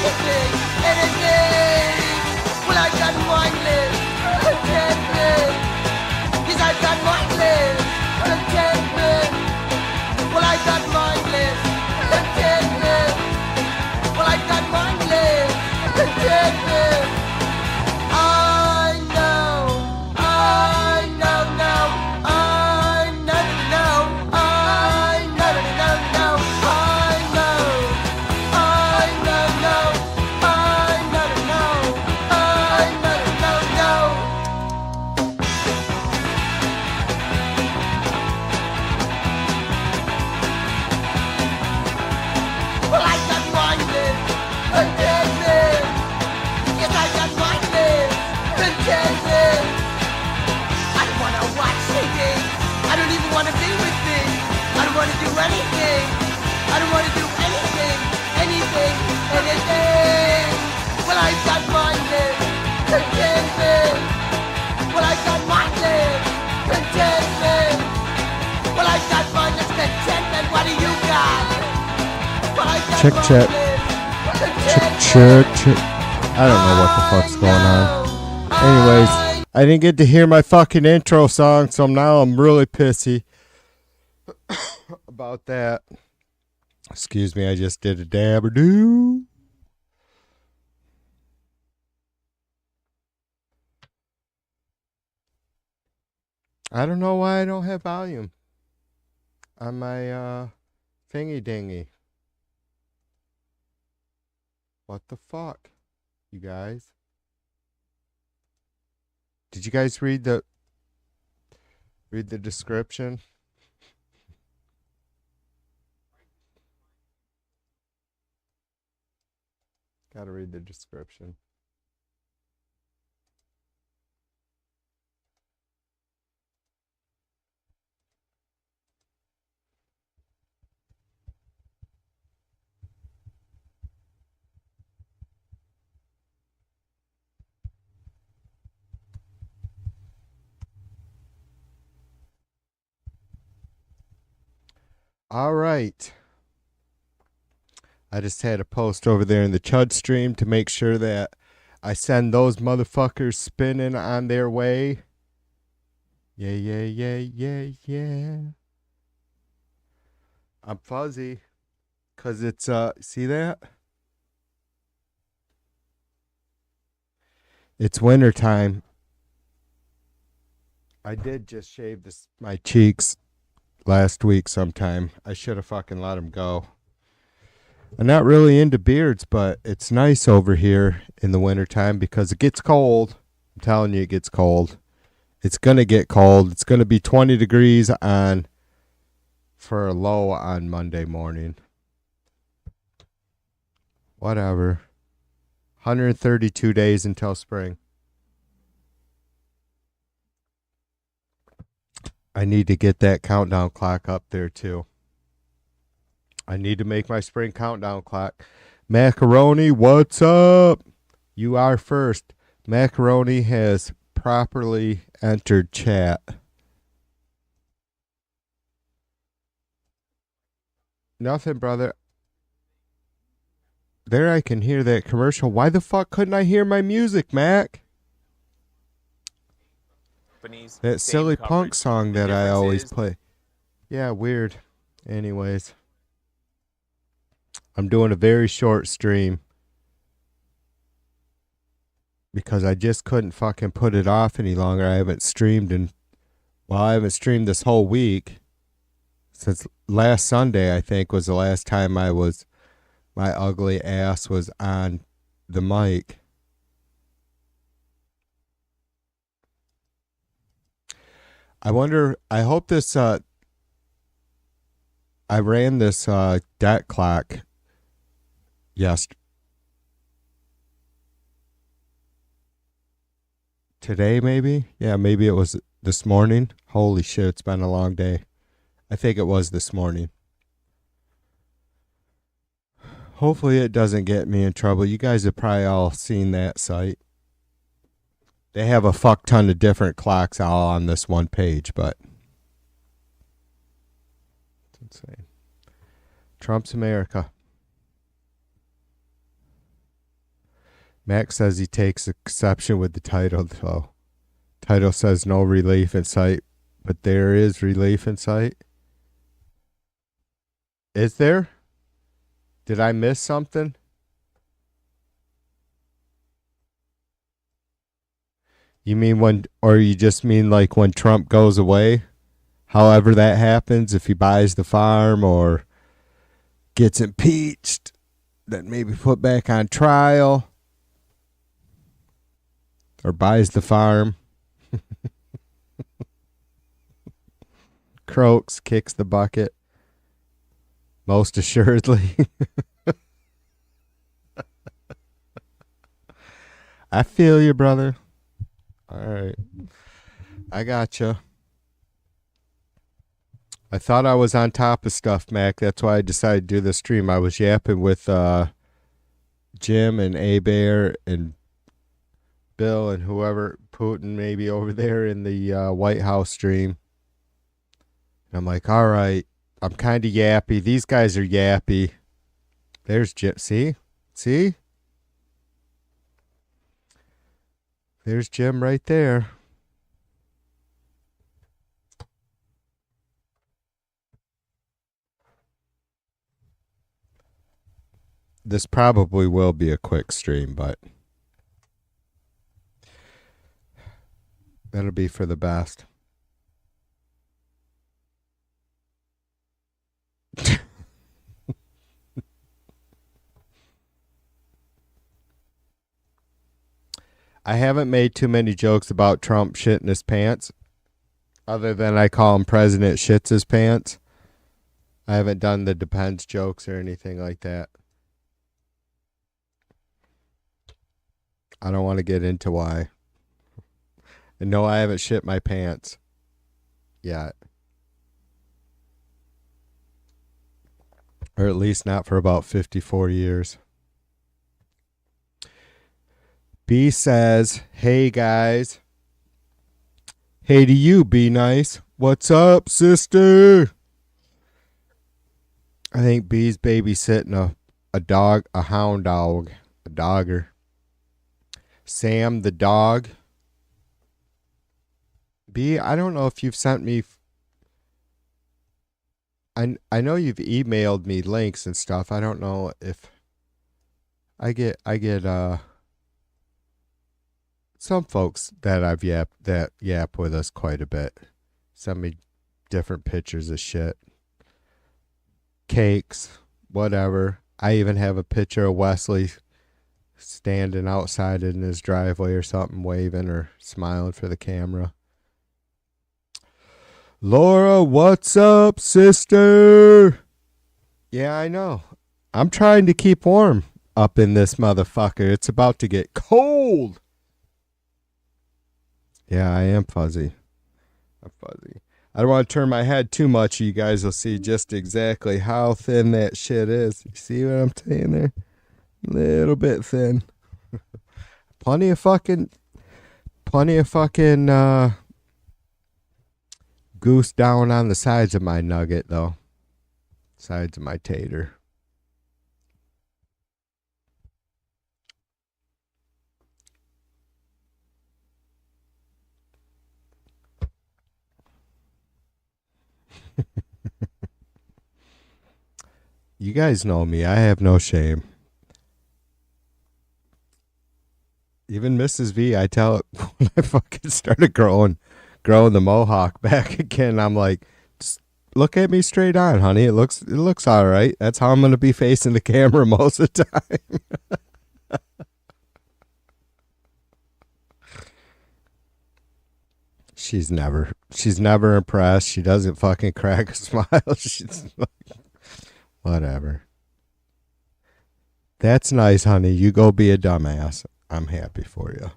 anything, anything. Well, I got mindless contentment. Yes, I got mindless contentment. Well, I got mindless contentment. Well, I got mindless contentment. I know now. I know. I know. Well, I got mindless contentment. Yes, I got mindless contentment. I don't wanna watch TV. I don't even wanna be with me. I don't wanna do anything. I don't wanna do anything. Well, I got mindless contentment. Well, I got mindless contentment. Well, I got mindless contentment. What do you got? Well, I got Check. mindless contentment. Check. I don't know what the fuck's going on. Anyways, I didn't get to hear my fucking intro song, so now I'm really pissy about that. Excuse me, I just did a dab or do. I don't know why I don't have volume on my thingy dingy. What the fuck, you guys? Did you guys read the description? Gotta read the description. All right. I just had a post over there in the Chud stream to make sure that I send those motherfuckers spinning on their way. Yeah. I'm fuzzy. Cause it's see that? It's winter time. I did just shave my cheeks last week sometime. I should have fucking let them go. I'm not really into beards, but it's nice over here in the wintertime because it gets cold. I'm telling you, it gets cold. It's going to get cold. It's going to be 20 degrees for a low on Monday morning. Whatever. 132 days until spring. I need to get that countdown clock up there too. I need to make my spring countdown clock. Macaroni, what's up? You are first. Macaroni has properly entered chat. Nothing, brother. There I can hear that commercial. Why the fuck couldn't I hear my music, Mac? That silly punk song that I always play. Yeah, weird. Anyways. I'm doing a very short stream because I just couldn't fucking put it off any longer. I haven't streamed this whole week. Since last Sunday, I think, was the last time my ugly ass was on the mic. I hope this, I ran this debt clock today maybe? Yeah, maybe it was this morning. Holy shit, it's been a long day. I think it was this morning. Hopefully it doesn't get me in trouble. You guys have probably all seen that site. They have a fuck ton of different clocks all on this one page, but it's insane. Trump's America. Max says he takes exception with the title, though. Title says no relief in sight, but there is relief in sight. Is there? Did I miss something? You mean when, or you just mean like when Trump goes away? However that happens, if he buys the farm or gets impeached, then maybe put back on trial, or buys the farm, croaks, kicks the bucket, most assuredly. I feel you, brother. All right. I gotcha. I thought I was on top of stuff, Mac. That's why I decided to do the stream. I was yapping with Jim and A-Bear and Bill and whoever, Putin maybe over there in the White House stream. And I'm like, all right, I'm kind of yappy. These guys are yappy. There's Jim. See? There's Jim right there. This probably will be a quick stream, but that'll be for the best. I haven't made too many jokes about Trump shitting his pants, other than I call him President Shits His Pants. I haven't done the depends jokes or anything like that. I don't want to get into why. And no, I haven't shit my pants yet. Or at least not for about 54 years. B says, hey guys. Hey to you, Be Nice. What's up, sister? I think B's babysitting a dog, a hound dog, a dogger. Sam the dog. B, I don't know if you've sent me. I know you've emailed me links and stuff. I don't know if I get some folks that yap with us quite a bit. Send me different pictures of shit. Cakes, whatever. I even have a picture of Wesley standing outside in his driveway or something, waving or smiling for the camera. Laura, what's up, sister? Yeah, I know. I'm trying to keep warm up in this motherfucker. It's about to get cold. Yeah, I am fuzzy. I'm fuzzy. I don't want to turn my head too much. You guys will see just exactly how thin that shit is. You see what I'm saying there? Little bit thin. Plenty of fucking goose down on the sides of my nugget, though. Sides of my tater. You guys know me. I have no shame. Even Mrs. V, I tell it when I fucking started growing the mohawk back again. I'm like, just look at me straight on, honey. It looks all right. That's how I'm gonna be facing the camera most of the time. She's never impressed. She doesn't fucking crack a smile. She's like, whatever. That's nice, honey. You go be a dumbass. I'm happy for you.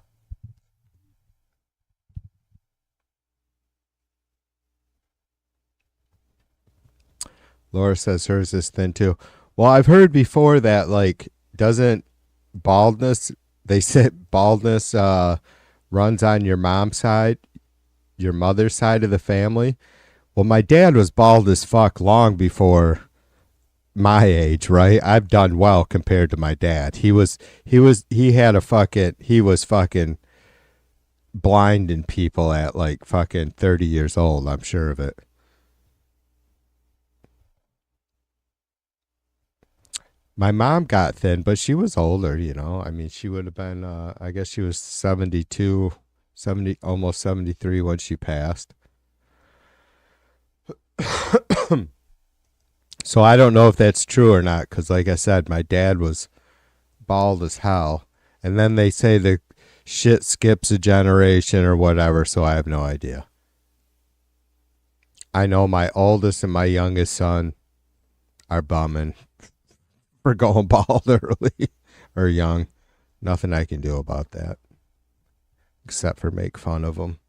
Laura says hers is thin too. Well, I've heard before that, like, doesn't baldness, they said baldness runs on your mom's side, your mother's side of the family. Well, my dad was bald as fuck long before my age, right? I've done well compared to my dad. He was fucking blinding people at like fucking 30 years old. I'm sure of it. My mom got thin, but she was older, you know. I mean, she would have been, I guess she was 72, 70, almost 73 when she passed. So I don't know if that's true or not, because like I said, my dad was bald as hell. And then they say the shit skips a generation or whatever, so I have no idea. I know my oldest and my youngest son are bumming for going bald early or young. Nothing I can do about that except for make fun of them.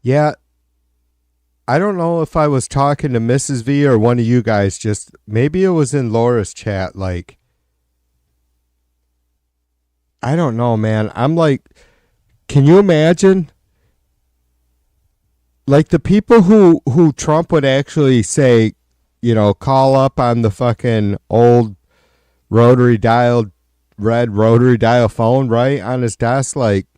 Yeah, I don't know if I was talking to Mrs. V or one of you guys. Just maybe it was in Laura's chat. Like, I don't know, man. I'm like, can you imagine? Like the people who Trump would actually say, you know, call up on the fucking old rotary dial, red rotary dial phone, right on his desk. Like,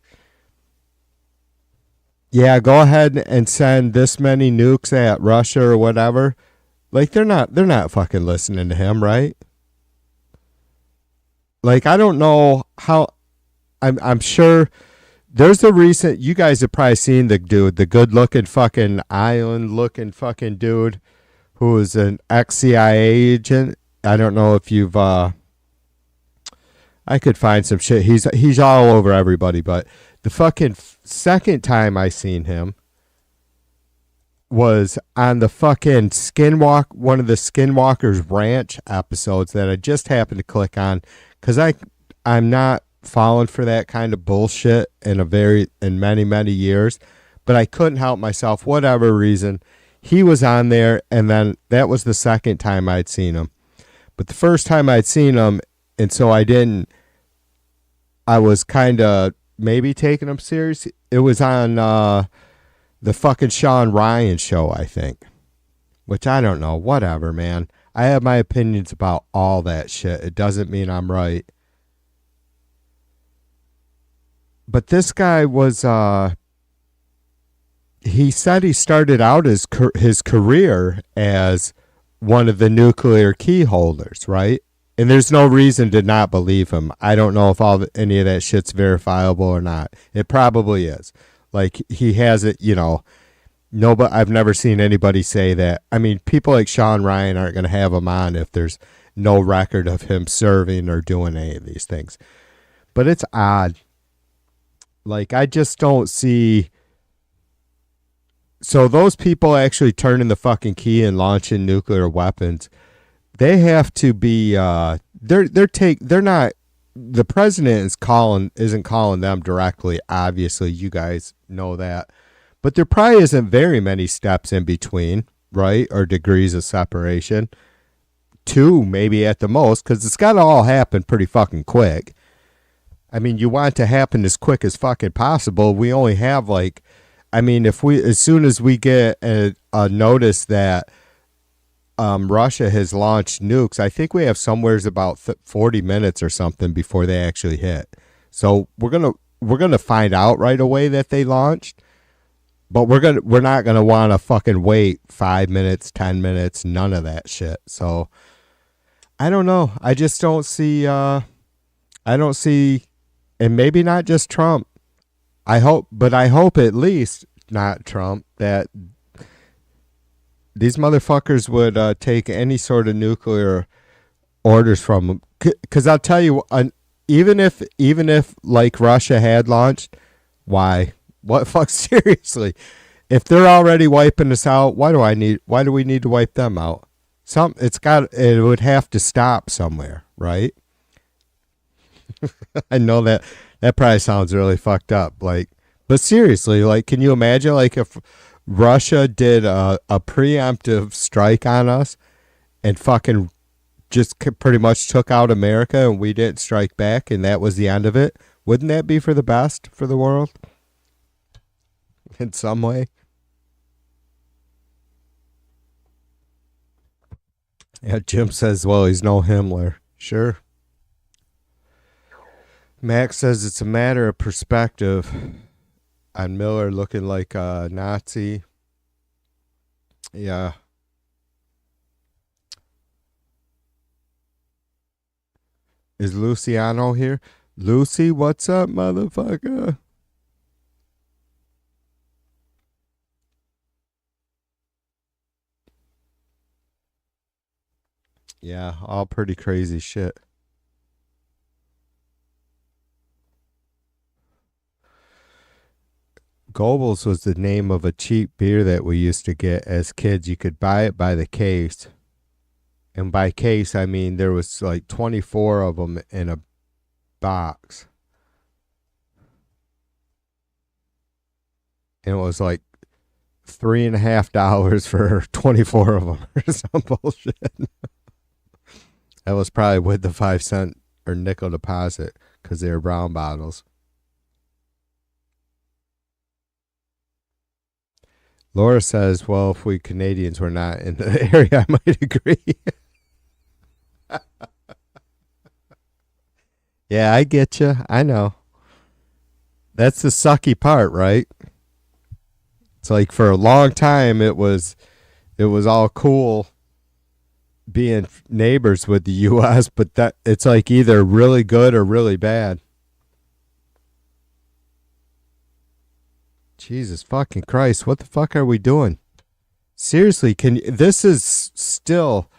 yeah, go ahead and send this many nukes at Russia or whatever. Like they're not fucking listening to him, right? Like I don't know how. I'm sure there's a recent. You guys have probably seen the dude, the good looking fucking island looking fucking dude who is an ex CIA agent. I don't know if you've. I could find some shit. He's all over everybody, but the fucking second time I seen him was on the fucking one of the Skinwalker's Ranch episodes that I just happened to click on because I'm not falling for that kind of bullshit in many years, but I couldn't help myself, whatever reason. He was on there, and then that was the second time I'd seen him. But the first time I'd seen him, and so I was kind of maybe taking him serious. It was on the fucking Sean Ryan show, I think. Which I don't know. Whatever, man. I have my opinions about all that shit. It doesn't mean I'm right. But this guy was, he said he started out his career as one of the nuclear key holders, right? And there's no reason to not believe him. I don't know if any of that shit's verifiable or not. It probably is. Like he has it, you know. Nobody, I've never seen anybody say that. I mean, people like Sean Ryan aren't going to have him on if there's no record of him serving or doing any of these things. But it's odd. Like I just don't see. So those people actually turning the fucking key and launching nuclear weapons, they have to be they're not, the president isn't calling them directly. Obviously, you guys know that. But there probably isn't very many steps in between, right? Or degrees of separation. 2 maybe at the most, because it's got to all happen pretty fucking quick. I mean, you want it to happen as quick as fucking possible. We only have like, I mean, as soon as we get a notice that Russia has launched nukes, I think we have somewhere's about 40 minutes or something before they actually hit. So we're gonna find out right away that they launched, but we're not gonna want to fucking wait 5 minutes, 10 minutes, none of that shit. So I don't know. I just don't see. I don't see, and maybe not just Trump. I hope at least not Trump, that these motherfuckers would take any sort of nuclear orders from them. Because I'll tell you, even if like Russia had launched, why? What fuck? Seriously, if they're already wiping us out, why do we need to wipe them out? It would have to stop somewhere, right? I know that probably sounds really fucked up. Like, but seriously, like, can you imagine like if Russia did a preemptive strike on us and fucking just pretty much took out America and we didn't strike back and that was the end of it? Wouldn't that be for the best for the world in some way? Yeah, Jim says, well, he's no Himmler. Sure. Max says it's a matter of perspective on Miller looking like a Nazi. Yeah. Is Luciano here? Lucy, what's up, motherfucker? Yeah, all pretty crazy shit. Goebbels was the name of a cheap beer that we used to get as kids. You could buy it by the case. And by case, I mean there was like 24 of them in a box. And it was like $3.50 for 24 of them or some bullshit. That was probably with the 5 cent or nickel deposit because they were brown bottles. Laura says, well, if we Canadians were not in the area, I might agree. Yeah, I get you. I know. That's the sucky part, right? It's like for a long time it was all cool being neighbors with the US, but that it's like either really good or really bad. Jesus fucking Christ, what the fuck are we doing? Seriously, this is still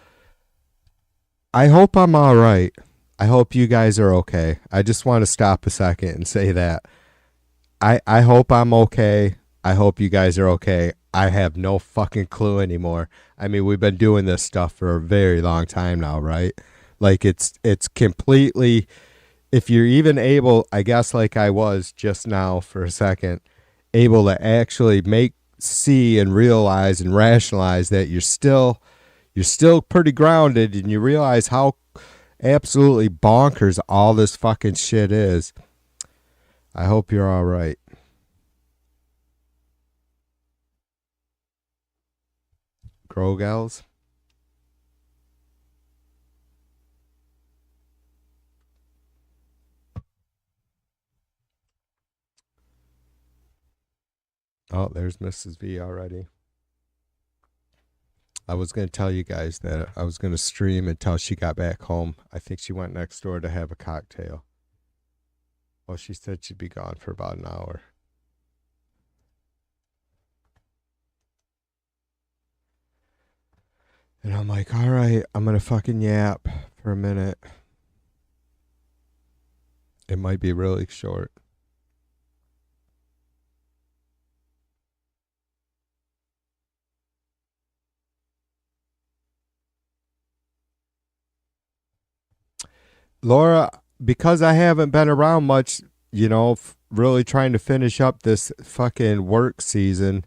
I hope I'm all right. I hope you guys are okay. I just want to stop a second and say that. I hope I'm okay. I hope you guys are okay. I have no fucking clue anymore. I mean, we've been doing this stuff for a very long time now, right? Like it's completely, if you're even able, I guess like I was just now for a second, able to actually see and realize and rationalize that you're still pretty grounded and you realize how absolutely bonkers all this fucking shit is. I hope you're all right. Grogels. Oh, there's Mrs. V already. I was going to tell you guys that I was going to stream until she got back home. I think she went next door to have a cocktail. Well, she said she'd be gone for about an hour. And I'm like, all right, I'm going to fucking yap for a minute. It might be really short. Laura, because I haven't been around much, really trying to finish up this fucking work season,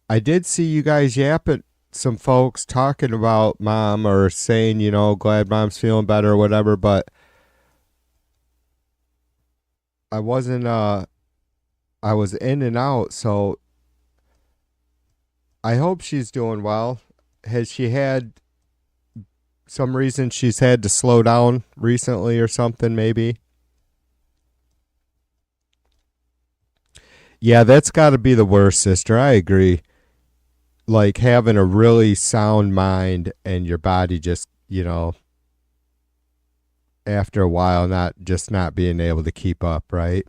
I did see you guys yap at some folks talking about mom or saying, glad mom's feeling better or whatever, but I wasn't, I was in and out, so I hope she's doing well. Has she had some reason she's had to slow down recently or something, maybe? Yeah, that's got to be the worst, sister. I agree. Like having a really sound mind and your body just, after a while not being able to keep up, right?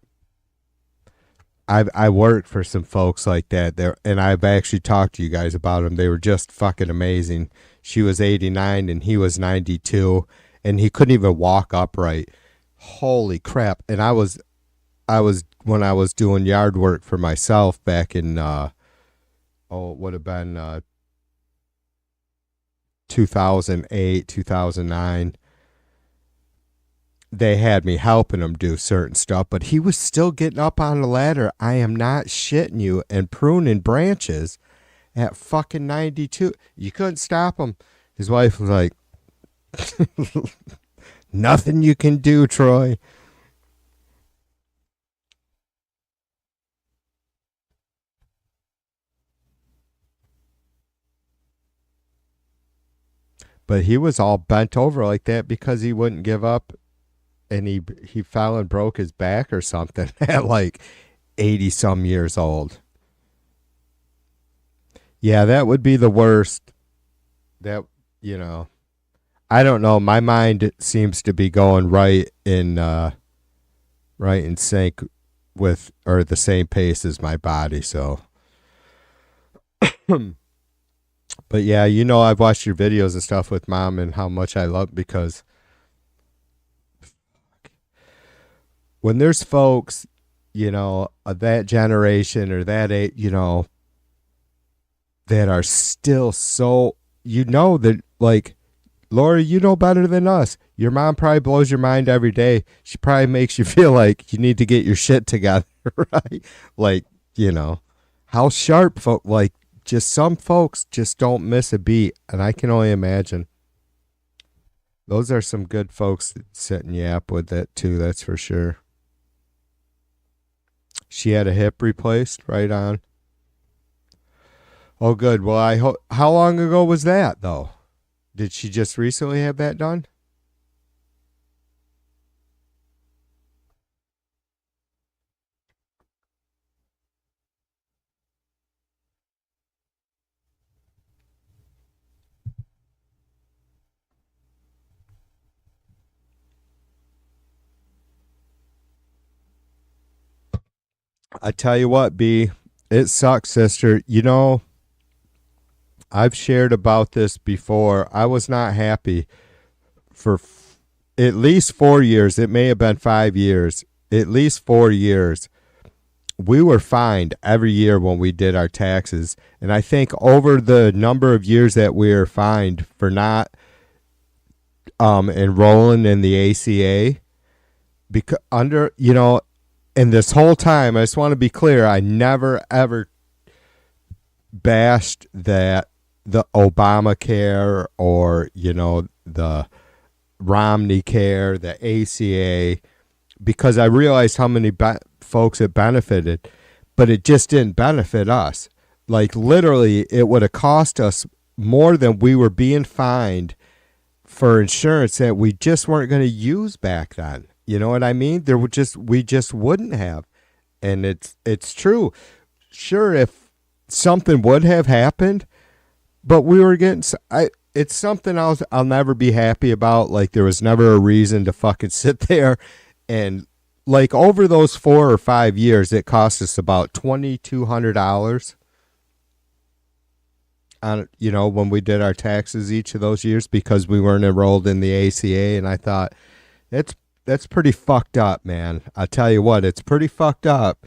I worked for some folks like that there, and I've actually talked to you guys about them. They were just fucking amazing. She was 89 and he was 92, and he couldn't even walk upright. Holy crap! And I was when I was doing yard work for myself back in it would have been 2008, 2009. they had me helping him do certain stuff, but he was still getting up on the ladder. I am not shitting you, and pruning branches at fucking 92. You couldn't stop him. His wife was like, nothing you can do, Troy. But he was all bent over like that because he wouldn't give up, and he fell and broke his back or something at like 80 some years old. Yeah, that would be the worst. That, you know, I don't know. My mind seems to be going right in sync with, or the same pace as my body. So, but yeah, I've watched your videos and stuff with Mom and how much I love, because when there's folks, of that generation or that age, that are still so, that, like, Laura, you know better than us. Your mom probably blows your mind every day. She probably makes you feel like you need to get your shit together, right? Like, how sharp like, just some folks just don't miss a beat, and I can only imagine. Those are some good folks that sit and yap with that too, that's for sure. She had a hip replaced, right on. Oh, good. Well, I hope. How long ago was that, though? Did she just recently have that done? I tell you what, B, it sucks, sister. I've shared about this before. I was not happy for at least 4 years. It may have been 5 years. At least 4 years. We were fined every year when we did our taxes. And I think over the number of years that we were fined for not enrolling in the ACA, because and this whole time, I just want to be clear, I never ever bashed the Obamacare or, the Romney care, the ACA, because I realized how many folks it benefited, but it just didn't benefit us. Like, literally, it would have cost us more than we were being fined for insurance that we just weren't going to use back then. You know what I mean? We just wouldn't have. And it's true. Sure, if something would have happened, but we were getting, it's something I'll never be happy about. Like, there was never a reason to fucking sit there. And like, over those 4 or 5 years, it cost us about $2,200 on, when we did our taxes each of those years, because we weren't enrolled in the ACA. And I thought, that's pretty fucked up, man. I tell you what, it's pretty fucked up,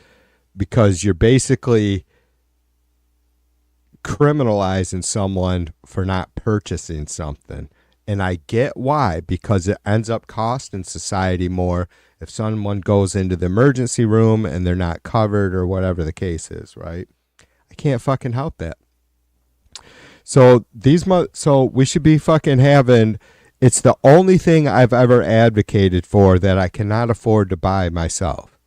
because you're basically criminalizing someone for not purchasing something. And I get why, because it ends up costing society more if someone goes into the emergency room and they're not covered or whatever the case is, right? I can't fucking help that. So we should be fucking having. It's the only thing I've ever advocated for that I cannot afford to buy myself.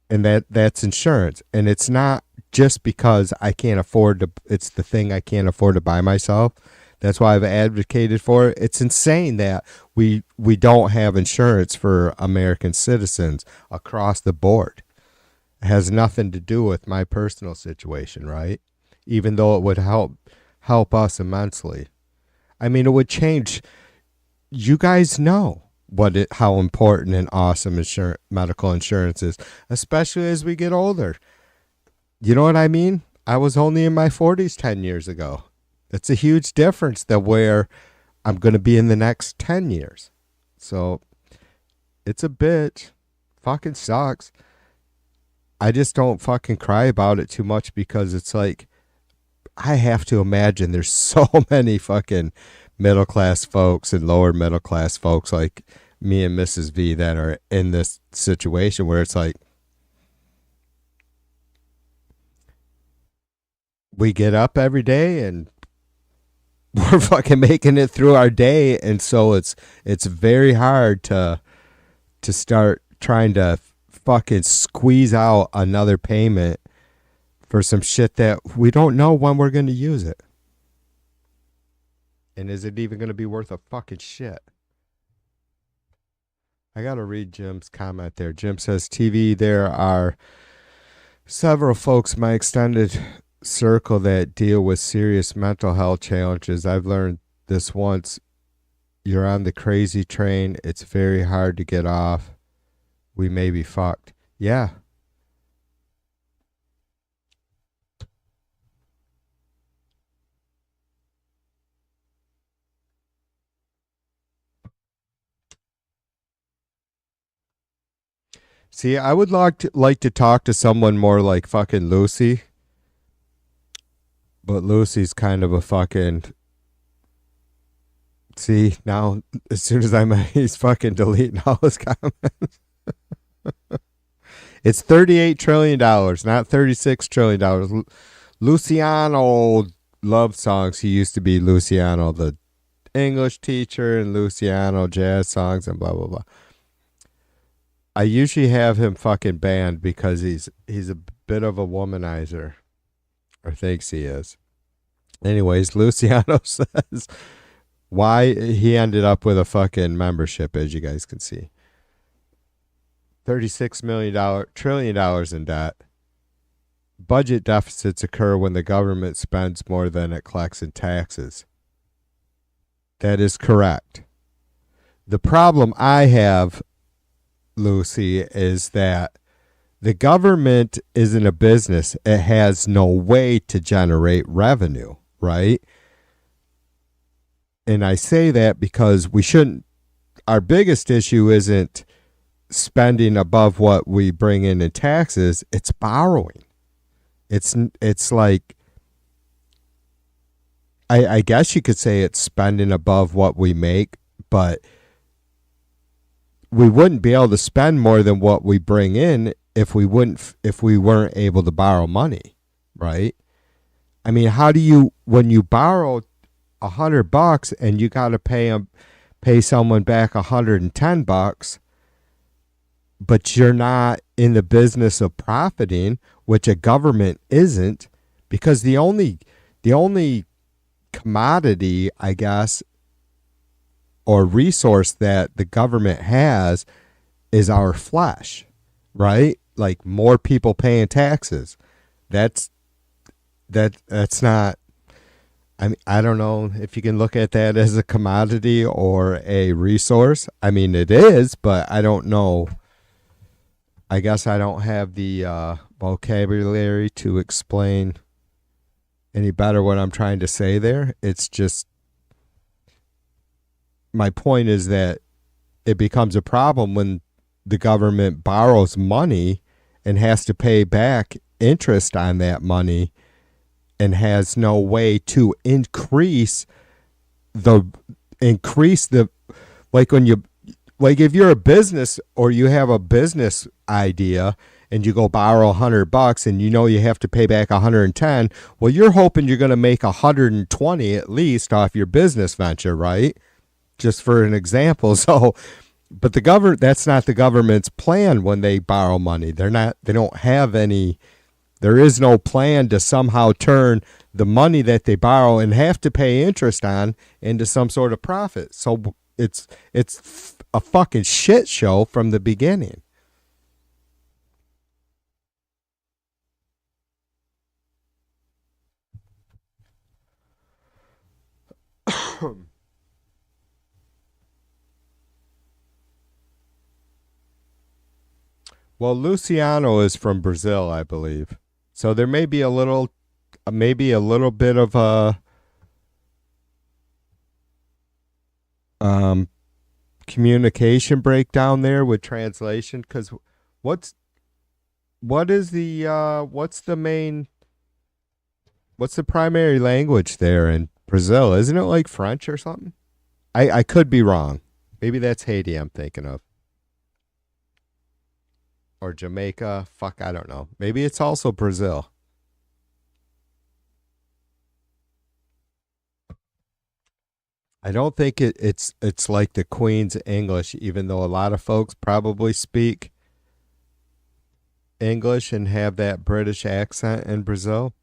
And that's insurance. And it's not just because I can't afford to, it's the thing I can't afford to buy myself. That's why I've advocated for it. It's insane that we don't have insurance for American citizens across the board. It has nothing to do with my personal situation, right? Even though it would help us immensely. I mean, it would change. You guys know how important and awesome medical insurance is, especially as we get older. You know what I mean? I was only in my 40s 10 years ago. It's a huge difference than where I'm going to be in the next 10 years. So it's a bitch. Fucking sucks. I just don't fucking cry about it too much, because it's like, I have to imagine there's so many fucking middle class folks and lower middle class folks, like me and Mrs. V that are in this situation where it's like we get up every day and we're fucking making it through our day, and so it's very hard to start trying to fucking squeeze out another payment for some shit that we don't know when we're going to use it. And is it even going to be worth a fucking shit? I got to read Jim's comment there. Jim says, TV, there are several folks in my extended circle that deal with serious mental health challenges. I've learned this once. You're on the crazy train. It's very hard to get off. We may be fucked. Yeah. See, I would like to talk to someone more like fucking Lucy. But Lucy's kind of a fucking... See, now, as soon as he's fucking deleting all his comments. It's $38 trillion, not $36 trillion. Luciano love songs. He used to be Luciano, the English teacher, and Luciano jazz songs and blah, blah, blah. I usually have him fucking banned because he's a bit of a womanizer. Or thinks he is. Anyways, Luciano says why he ended up with a fucking membership, as you guys can see. $36 trillion in debt. Budget deficits occur when the government spends more than it collects in taxes. That is correct. The problem I have, Lucy, is that the government isn't a business. It has no way to generate revenue, right? And I say that because our biggest issue isn't spending above what we bring in taxes. It's borrowing. It's like, I guess you could say it's spending above what we make, but we wouldn't be able to spend more than what we bring in if we weren't able to borrow money, right? I mean, when you borrow $100 and you got to pay someone back $110, but you're not in the business of profiting, which a government isn't, because the only commodity, I guess, or resource that the government has is our flesh, right? Like more people paying taxes. That's not, I mean, I don't know if you can look at that as a commodity or a resource. I mean, it is, but I don't know. I guess I don't have the vocabulary to explain any better what I'm trying to say there. It's just, my point is that it becomes a problem when the government borrows money and has to pay back interest on that money and has no way to increase the like if you're a business or you have a business idea and you go borrow $100 and you know you have to pay back 110, well, you're hoping you're going to make 120 at least off your business venture, right? Just for an example. So, but that's not the government's plan when they borrow money. They don't have any, there is no plan to somehow turn the money that they borrow and have to pay interest on into some sort of profit. So it's a fucking shit show from the beginning. Well, Luciano is from Brazil, I believe. So there may be maybe a little bit of a communication breakdown there with translation. Because what's the primary language there in Brazil? Isn't it like French or something? I could be wrong. Maybe that's Haiti I'm thinking of. Or Jamaica. Fuck, I don't know. Maybe it's also Brazil. I don't think it's like the Queen's English, even though a lot of folks probably speak English and have that British accent in Brazil.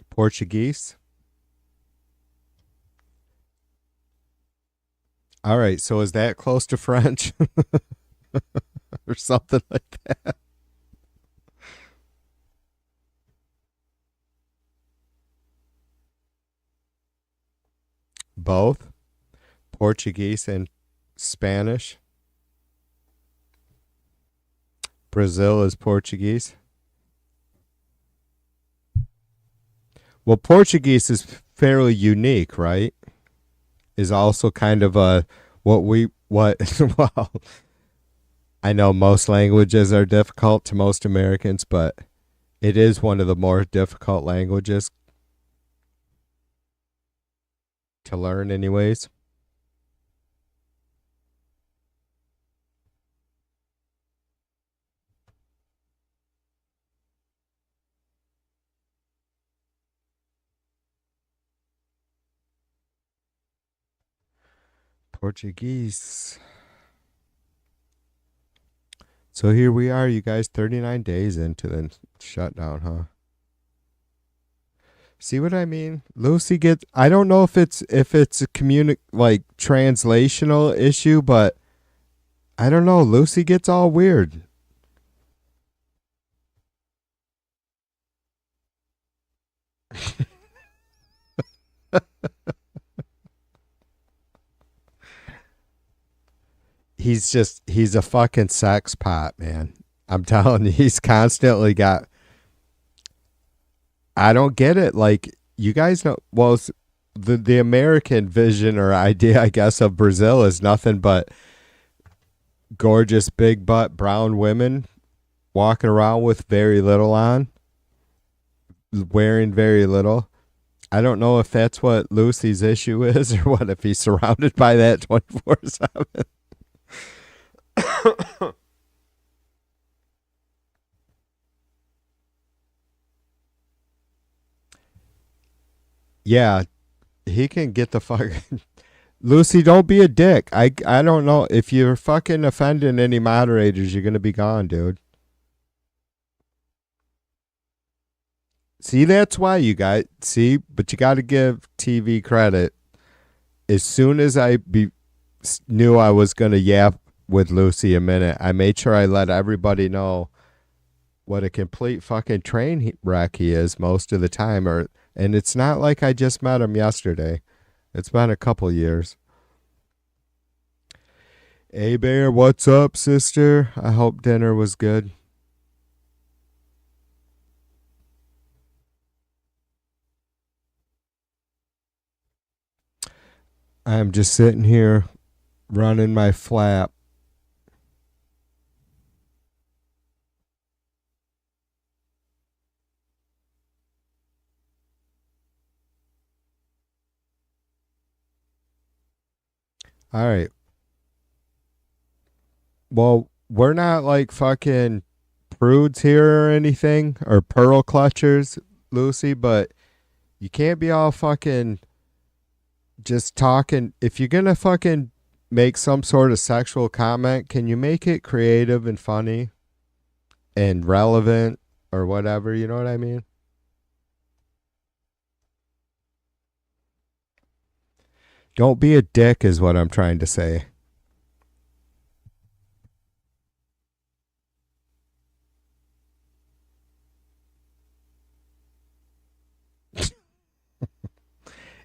Portuguese. All right, so is that close to French or something like that? Both Portuguese and Spanish. Brazil is Portuguese. Well, Portuguese is fairly unique, right? Is also kind of a what well, I know most languages are difficult to most Americans, but it is one of the more difficult languages to learn anyways. Portuguese. So here we are, you guys, 39 days into the shutdown, huh? See what I mean? Lucy gets I don't know if it's a like translational issue, but I don't know, Lucy gets all weird. He's a fucking sex pot, man. I'm telling you, he's constantly got I don't get it. Like you guys know well the American vision or idea I guess of Brazil is nothing but gorgeous big butt brown women walking around with very little on, wearing very little. I don't know if that's what Lucy's issue is or what if he's surrounded by that 24/7. Yeah, he can get the fuck Lucy, don't be a dick. I don't know if you're fucking offending any moderators, you're going to be gone, dude. See, that's why you got see, but you got to give TV credit. As soon as knew I was going to yap with Lucy a minute, I made sure I let everybody know what a complete fucking train wreck he is most of the time. And it's not like I just met him yesterday. It's been a couple years. Hey Bear, what's up, sister? I hope dinner was good. I'm just sitting here running my flap. All right. Well, we're not like fucking prudes here or anything or pearl clutchers, Lucy, but you can't be all fucking just talking. If you're going to fucking make some sort of sexual comment, can you make it creative and funny and relevant or whatever? You know what I mean? Don't be a dick, is what I'm trying to say.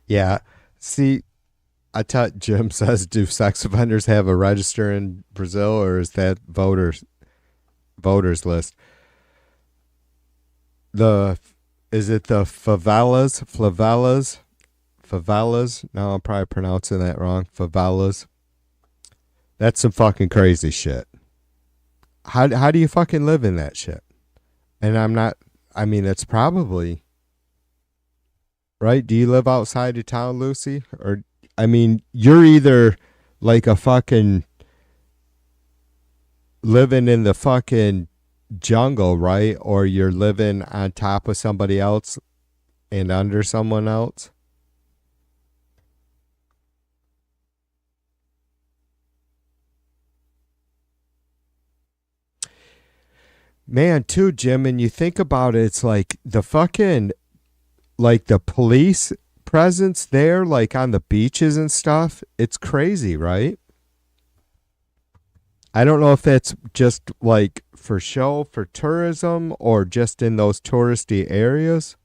Yeah. See, I thought Jim says, do sex offenders have a register in Brazil or is that voters list? The is it the favelas? No, I'm probably pronouncing that wrong. Favelas. That's some fucking crazy shit. How do you fucking live in that shit? And I'm not. I mean, it's probably right. Do you live outside of town, Lucy? Or I mean, you're either like a fucking living in the fucking jungle, right? Or you're living on top of somebody else and under someone else. Man, too, Jim, and you think about it, it's like the fucking, like the police presence there, like on the beaches and stuff. It's crazy, right? I don't know if that's just like for show, for tourism, or just in those touristy areas.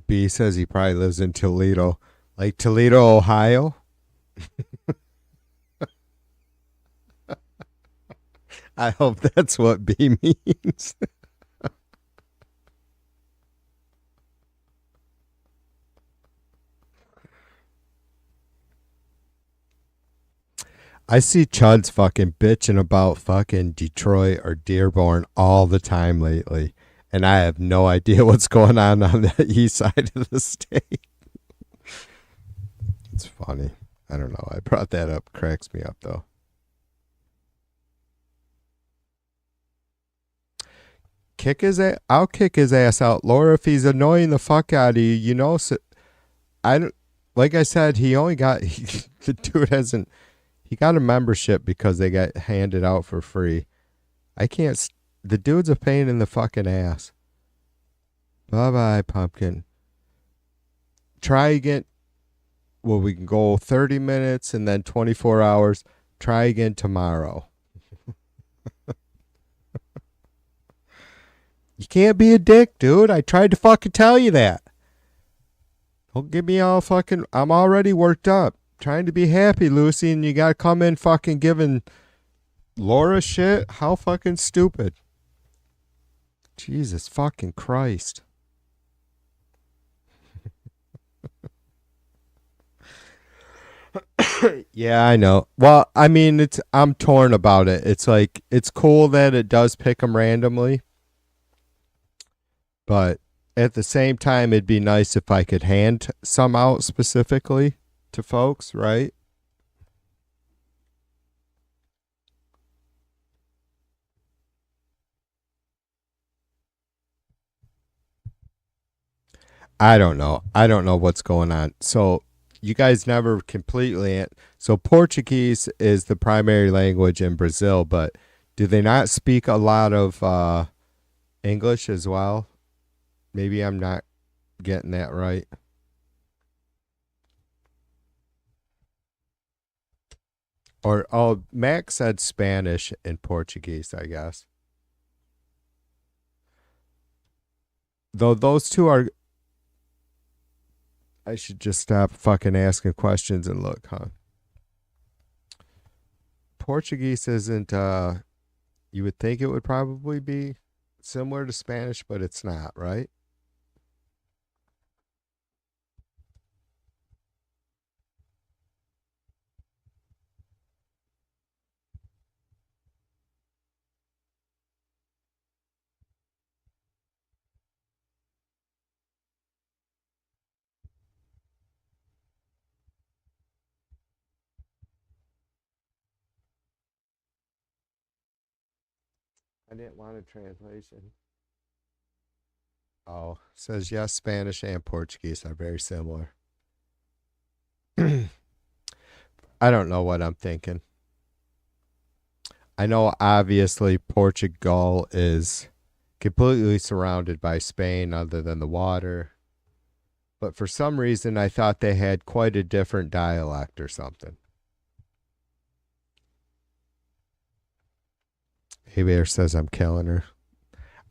B says he probably lives in Toledo, like Toledo, Ohio. I hope that's what B means. I see Chuds fucking bitching about fucking Detroit or Dearborn all the time lately, and I have no idea what's going on the east side of the state. It's funny. I don't know. I brought that up. Cracks me up though. Kick his ass. I'll kick his ass out, Laura, if he's annoying the fuck out of you. You know, so I don't. Like I said, he only got the dude hasn't. He got a membership because they got handed out for free. I can't. The dude's a pain in the fucking ass. Bye bye, pumpkin. Try again. Well, we can go 30 minutes and then 24 hours. Try again tomorrow. You can't be a dick, dude. I tried to fucking tell you that. Don't get me all fucking. I'm already worked up. Trying to be happy, Lucy, and you gotta come in fucking giving Laura shit? How fucking stupid. Jesus fucking Christ. Yeah, I know. Well, I mean, I'm torn about it. It's like it's cool that it does pick them randomly, but at the same time, it'd be nice if I could hand some out specifically to folks, right? I don't know. I don't know what's going on. So you guys never completely. So Portuguese is the primary language in Brazil, but do they not speak a lot of English as well? Maybe I'm not getting that right. Or oh, Max said Spanish and Portuguese, I guess. Though those two are, I should just stop fucking asking questions and look, huh? Portuguese isn't. You would think it would probably be similar to Spanish, but it's not, right? I didn't want a translation. Oh, says yes, Spanish and Portuguese are very similar. I don't know what I'm thinking. I know obviously Portugal is completely surrounded by Spain other than the water. But for some reason I thought they had quite a different dialect or something. A Bear says I'm killing her.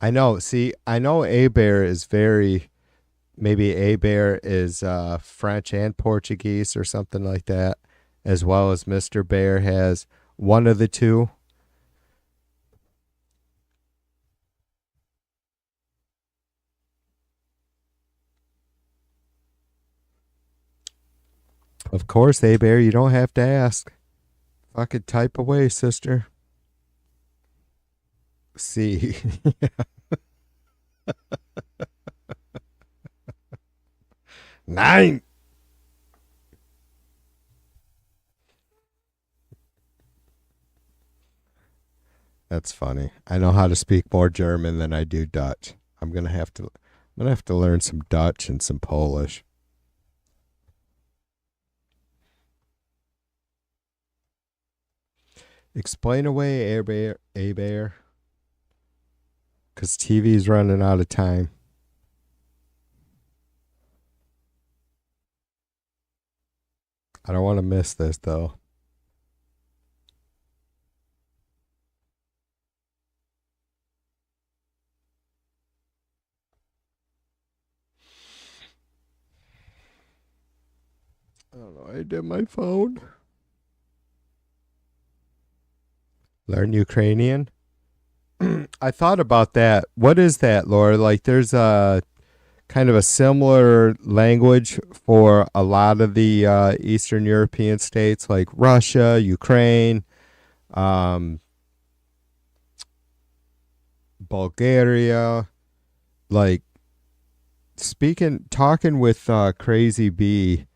I know. See, I know A Bear is very. Maybe A Bear is French and Portuguese or something like that, as well as Mr. Bear has one of the two. Of course, A-Bear, you don't have to ask. Fucking type away, sister. See. Nine. That's funny. I know how to speak more German than I do Dutch. I'm gonna have to learn some Dutch and some Polish. Explain away, A-Bear. Because TV's running out of time. I don't want to miss this, though. I don't know. I did my phone. Learn Ukrainian? I thought about that. What is that, Laura? Like, there's a kind of a similar language for a lot of the Eastern European states, like Russia, Ukraine, um, Bulgaria. Like, talking with Crazy B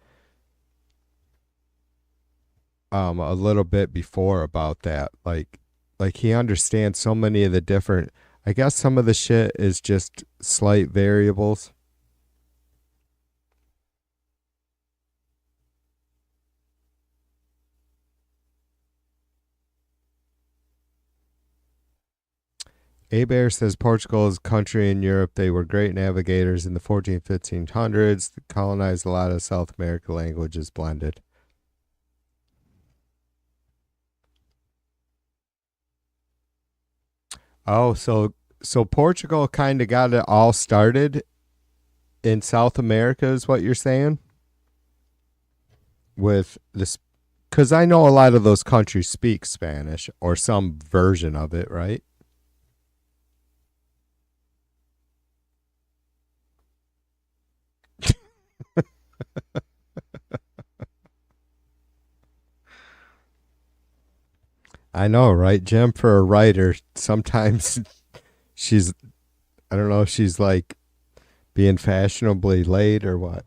a little bit before about that. Like he understands so many of the different. I guess some of the shit is just slight variables. Bear says Portugal is a country in Europe. They were great navigators in the 14th, 1500s. They colonized a lot of South American languages blended. Oh, so Portugal kind of got it all started in South America, is what you're saying? With this, because I know a lot of those countries speak Spanish or some version of it, right? I know, right, Jim? For a writer, sometimes she's, I don't know if she's like being fashionably late or what.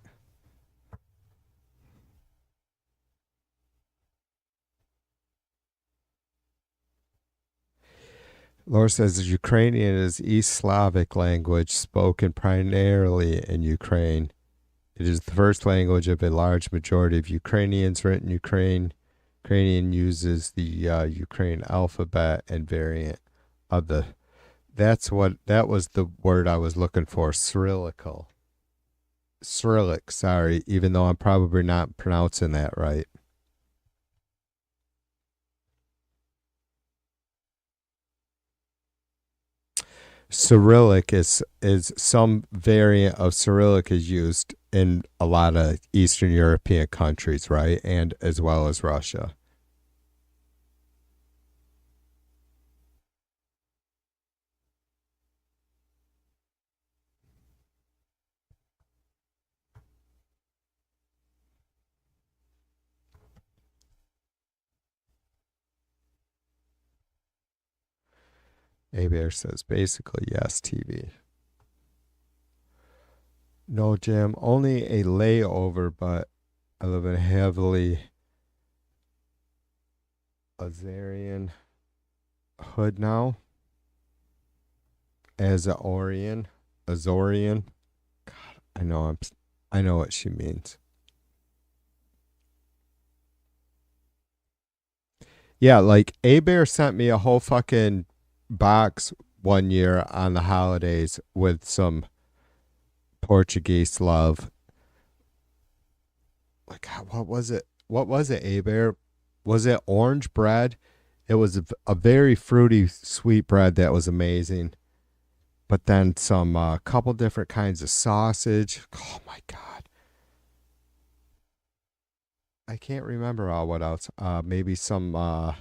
Laura says Ukrainian is East Slavic language spoken primarily in Ukraine. It is the first language of a large majority of Ukrainians written Ukraine. Ukrainian uses the Ukraine alphabet and variant of the. That was the word I was looking for. Cyrillical. Cyrillic, sorry, even though I'm probably not pronouncing that right. Cyrillic is some variant of Cyrillic is used in a lot of Eastern European countries, right? And as well as Russia. A Bear says basically yes, TV. No, Jim, only a layover, but I live in a heavily Azarian hood now. As a Orion, Azorian. God, I know what she means. Yeah, like A Bear sent me a whole fucking box one year on the holidays with some Portuguese love. Like, God, what was it? What was it, A Bear? Was it orange bread? It was a very fruity, sweet bread that was amazing. But then some couple different kinds of sausage. Oh my God. I can't remember what else. Maybe some I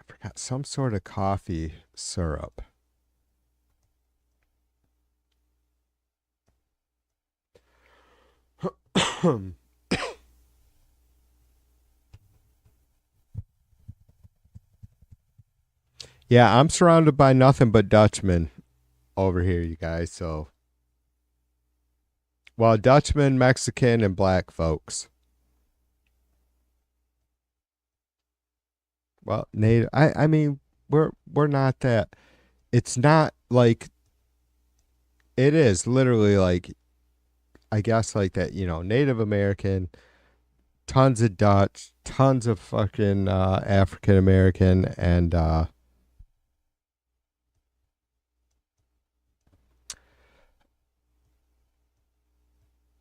forgot some sort of coffee syrup. Yeah, I'm surrounded by nothing but Dutchmen over here, you guys. So, well, Dutchman, Mexican, and black folks. Well, native. I mean, we're not that. It's not like it is literally like I guess like that. Native American, tons of Dutch, tons of fucking African American, and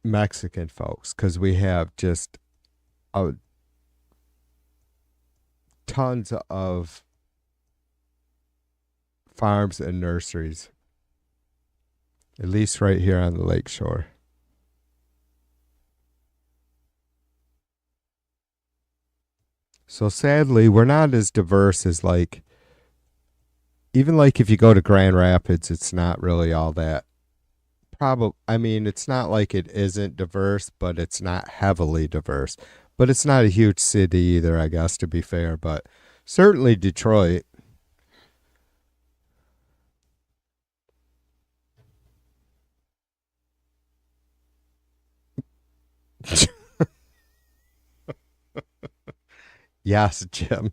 Mexican folks, because we have just uh, tons of farms and nurseries, at least right here on the lake shore. So sadly, we're not as diverse as like even like if you go to Grand Rapids, it's not really all that. Probably, I mean, it's not like it isn't diverse, but it's not heavily diverse. But it's not a huge city either, I guess, to be fair. But certainly Detroit. Yes, Jim.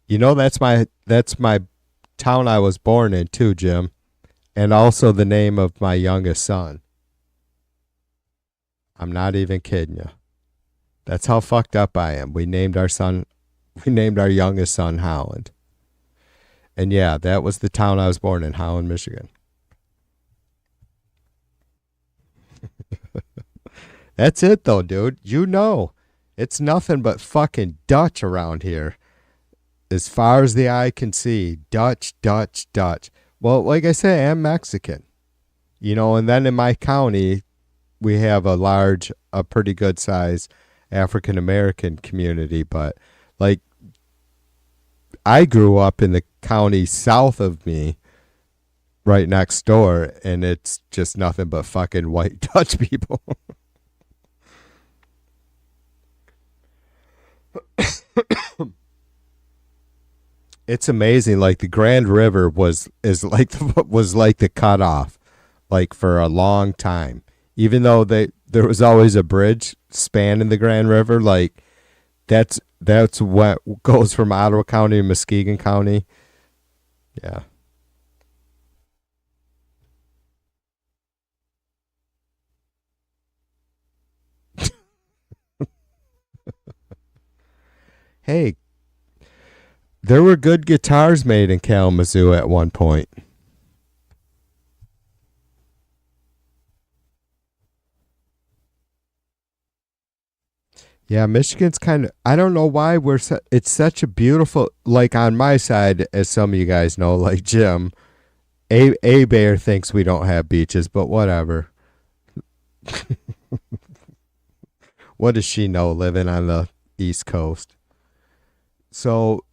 That's my town I was born in too, Jim, and also the name of my youngest son. I'm not even kidding you. That's how fucked up I am. We named our youngest son Holland. And yeah, that was the town I was born in, Holland, Michigan. That's it though, dude. It's nothing but fucking Dutch around here. As far as the eye can see, Dutch, Dutch, Dutch. Well, like I say, I'm Mexican. And then in my county, we have a pretty good size African American community, but like I grew up in the county south of me, right next door, and it's just nothing but fucking white Dutch people. It's amazing. Like the Grand River was like the cutoff, like for a long time. Even though there was always a bridge spanning the Grand River, like that's what goes from Ottawa County to Muskegon County. Yeah. Hey, there were good guitars made in Kalamazoo at one point. Yeah, Michigan's kind of. I don't know why it's such a beautiful. Like on my side, as some of you guys know, like Jim, a Bear thinks we don't have beaches, but whatever. What does she know living on the East Coast? So,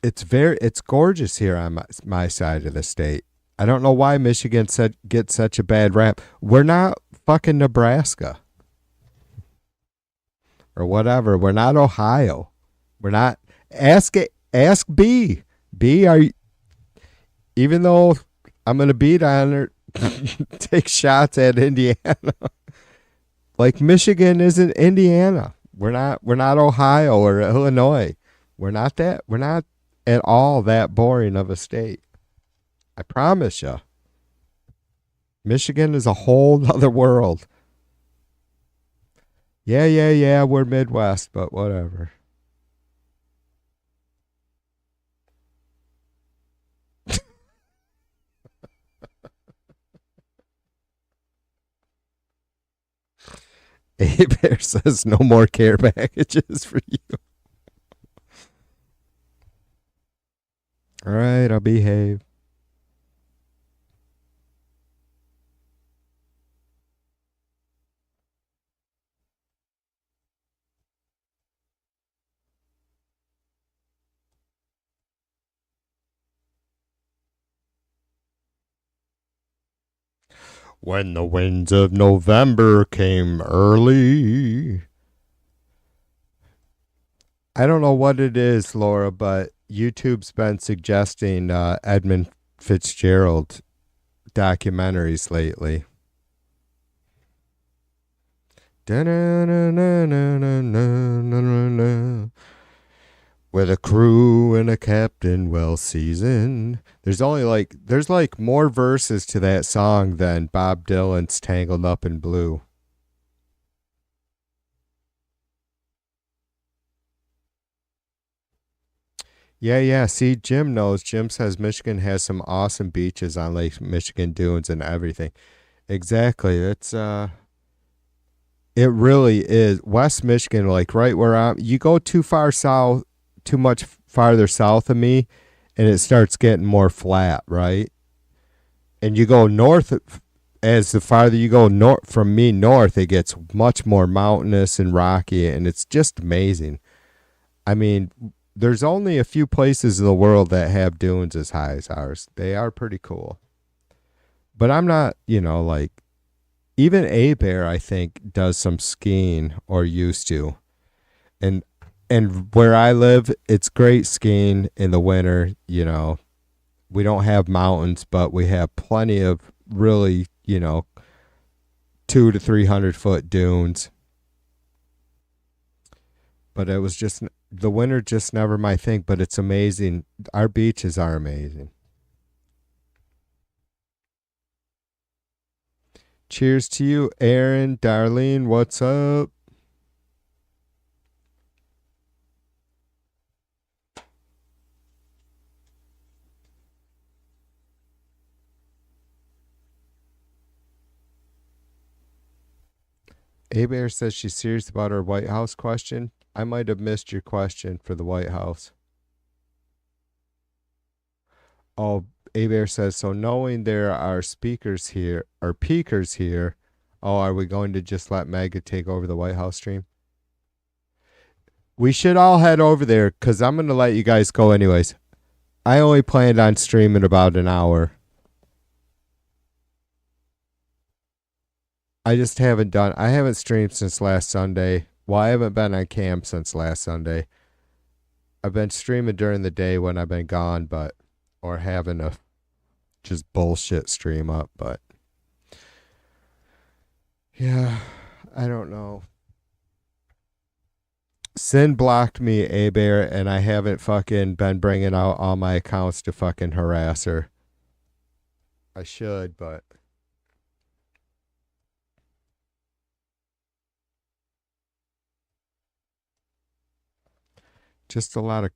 it's gorgeous here on my side of the state. I don't know why Michigan gets such a bad rap. We're not fucking Nebraska or whatever. We're not Ohio. We're not. Ask B. B, even though I'm gonna beat on her, take shots at Indiana. Like Michigan isn't Indiana. We're not Ohio or Illinois. We're not at all that boring of a state. I promise you. Michigan is a whole other world. Yeah, yeah, yeah, we're Midwest, but whatever. A Bear says no more care packages for you. All right, I'll behave. When the winds of November came early. I don't know what it is, Laura, but YouTube's been suggesting Edmund Fitzgerald documentaries lately. With a crew and a captain well seasoned. There's more verses to that song than Bob Dylan's Tangled Up in Blue. Yeah. See, Jim knows. Jim says Michigan has some awesome beaches on Lake Michigan dunes and everything. Exactly. It really is. West Michigan, like right where you go too far south, too much farther south of me, and it starts getting more flat, right? And you go north, as the farther you go north from me north, it gets much more mountainous and rocky, and it's just amazing. I mean, there's only a few places in the world that have dunes as high as ours. They are pretty cool. But I'm not, like, even A-Bear, I think, does some skiing or used to. And where I live, it's great skiing in the winter. We don't have mountains, but we have plenty of really, 200 to 300 foot dunes. But it was just, the winter just never my thing, but it's amazing. Our beaches are amazing. Cheers to you, Aaron, Darlene, what's up? A-Bear says she's serious about her White House question. I might have missed your question for the White House. Oh, A-Bear says, so knowing there are speakers here, or peakers here, are we going to just let Mega take over the White House stream? We should all head over there, because I'm going to let you guys go anyways. I only planned on streaming about an hour. I just haven't streamed since last Sunday. Well, I haven't been on cam since last Sunday. I've been streaming during the day when I've been gone, or having a just bullshit stream up, but yeah, I don't know. Sin blocked me, A-Bear, and I haven't fucking been bringing out all my accounts to fucking harass her. I should, but just a lot of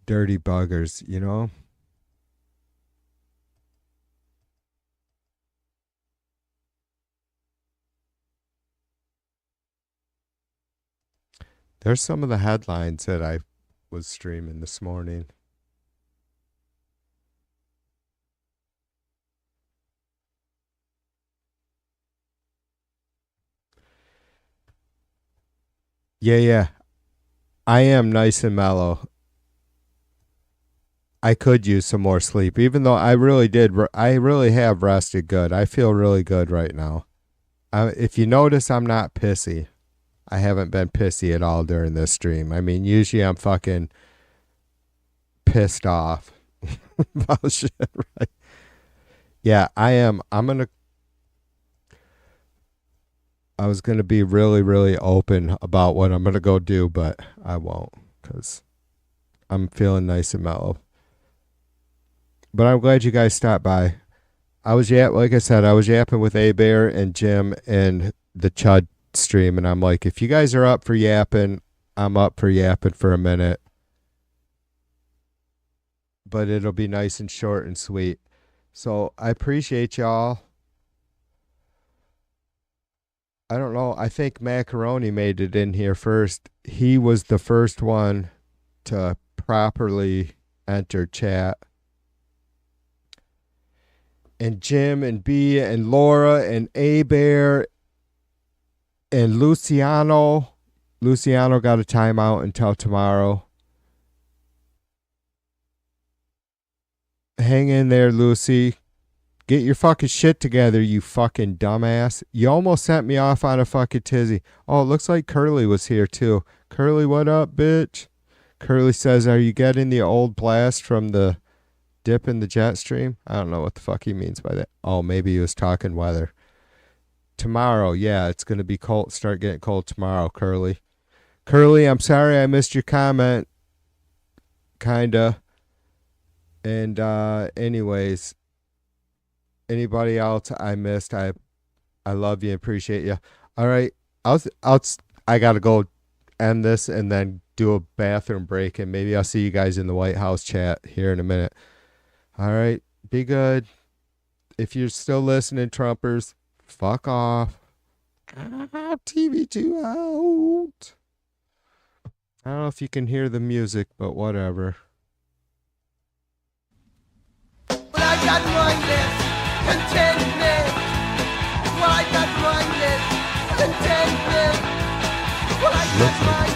dirty buggers, There's some of the headlines that I was streaming this morning. Yeah. I am nice and mellow. I could use some more sleep, even though I really have rested good. I feel really good right now. If you notice, I'm not pissy. I haven't been pissy at all during this stream. I mean, usually I'm fucking pissed off about shit, right? Yeah, I am. I was going to be really, really open about what I'm going to go do, but I won't because I'm feeling nice and mellow. But I'm glad you guys stopped by. Like I said, I was yapping with A-Bear and Jim and the Chud stream, and I'm like, if you guys are up for yapping, I'm up for yapping for a minute. But it'll be nice and short and sweet. So I appreciate y'all. I don't know. I think Macaroni made it in here first. He was the first one to properly enter chat. And Jim and B and Laura and A-Bear and Luciano. Luciano got a timeout until tomorrow. Hang in there, Lucy. Get your fucking shit together, you fucking dumbass. You almost sent me off on a fucking tizzy. Oh, it looks like Curly was here too. Curly, what up, bitch? Curly says, are you getting the old blast from the dip in the jet stream? I don't know what the fuck he means by that. Oh, maybe he was talking weather. Tomorrow, yeah, it's going to be cold. Start getting cold tomorrow, Curly. Curly, I'm sorry I missed your comment. Kinda. And anyways, anybody else I missed, I love you and appreciate you. All right, I gotta go end this and then do a bathroom break, and maybe I'll see you guys in the White House chat here in a minute. All right, be good. If you're still listening, Trumpers, fuck off. TV2 out. I don't know if you can hear the music, but whatever. Well, I got mindless contentment. Well, I got mindless contentment. Well, I got mindless